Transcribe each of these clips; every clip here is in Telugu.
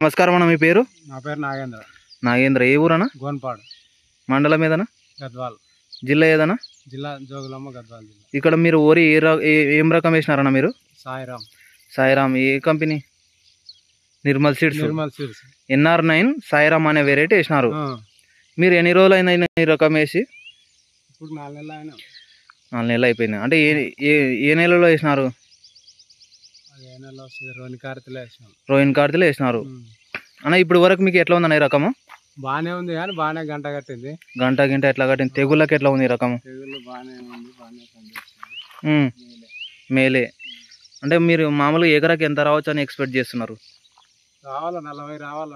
నమస్కారం అన్న, మీ పేరు? నా పేరు నాగేంద్ర. నాగేంద్ర. ఏ ఊరన్నా? గోన్పాడు మండలం ఏదన్నా? గద్వాల్ జిల్లా ఏదన్నా? జిల్లా జోగులమ్మ గద్వాల్ జిల్లా. ఇక్కడ మీరు వరి ఏం రకం వేసినారన్న మీరు? సాయిరామ్. సాయిరామ్. ఏ company? Nirmal seeds. Nirmal seeds. NR9 Sairam అనే వెరైటీ వేసినారు. మీరు ఎన్ని రోజులు అయినా ఈ రకం వేసి? ఇప్పుడు 4 నెలలు అయినా. 4 నెలలు అయిపోయింది. అంటే ఏ నెలలో వేసినారు? అది ఏ నెలలో వస్తుంది? రోహిణి కార్తీలో వేసినాం. రోహిణి కార్తీలో వేసినారు. అన్న ఇప్పుడు వరకు మీకు ఎట్లా ఉందన్న ఈ రకము? బాగానే ఉంది కానీ బాగానే గంట కట్టింది. గంట ఎట్లా కట్టింది? తెగుళ్ళకి ఎట్లా ఉంది ఈ రకము? తెగుళ్ళు బాగానే ఉంది, బాగానే పనిచేస్తుంది. మేలే. అంటే మీరు మామూలుగా ఎకరాకి ఎంత రావచ్చు అని ఎక్స్పెక్ట్ చేస్తున్నారు? రావాలా 40 రావాలా.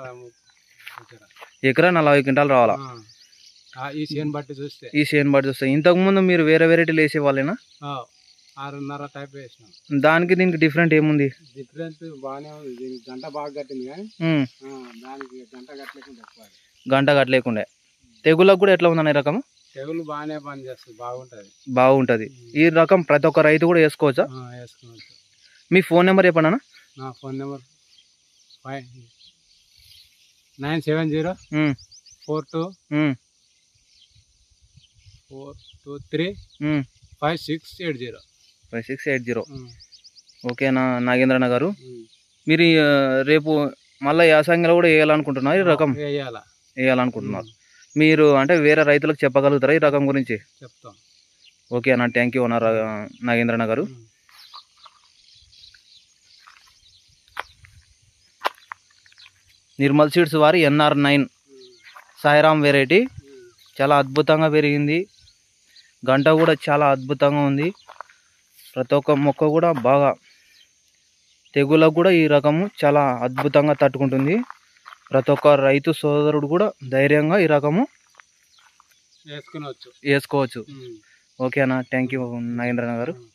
ఎకరా 40 క్వింటాలు రావాలా? ఈ చేను బట్టి చూస్తే. ఈ చేను బట్టి చూస్తే. ఇంతకుముందు మీరు వేరే వెరైటీలు వేసేవాళ్ళేనా? 6.5 టైప్ వేసినాం. దానికి దీనికి డిఫరెంట్ ఏముంది? డిఫరెన్స్ బాగానే ఉంది. దీనికి గంట బాగా కట్టింది కానీ దానికి గంట కట్టలేకుండా ఎక్కువ. గంట కట్టలేకుండా. తెగుళ్ళకు కూడా ఎట్లా ఉందన్న ఈ రకము? తెగులు బాగానే పనిచేస్తుంది, బాగుంటుంది. ఈ రకం ప్రతి ఒక్క రైతు కూడా వేసుకోవచ్చా? వేసుకోవచ్చు. మీ ఫోన్ నెంబర్ చెప్పండి అన్న. నా ఫోన్ నెంబర్ 970 42 5680. 5680. ఓకేనా నాగేంద్రన్న గారు? మీరు రేపు మళ్ళీ యాసంగిలో కూడా వేయాలనుకుంటున్నారు ఈ రకం? వేయాలనుకుంటున్నారు. మీరు అంటే వేరే రైతులకు చెప్పగలుగుతారా ఈ రకం గురించి? చెప్తాం. ఓకే అన్న, థ్యాంక్ యూ అన్న నాగేంద్రన్న గారు. నిర్మల్ సీడ్స్ వారి NR9 సాయిరామ్ వెరైటీ చాలా అద్భుతంగా పెరిగింది. గంట కూడా చాలా అద్భుతంగా ఉంది. ప్రతి ఒక్క మొక్క కూడా బాగా తెగులకు కూడా ఈ రకము చాలా అద్భుతంగా తట్టుకుంటుంది. ప్రతి ఒక్క రైతు సోదరుడు కూడా ధైర్యంగా ఈ రకము వేసుకోవచ్చు. ఓకే అన్న, థ్యాంక్ యూ నాగేంద్రన్న గారు.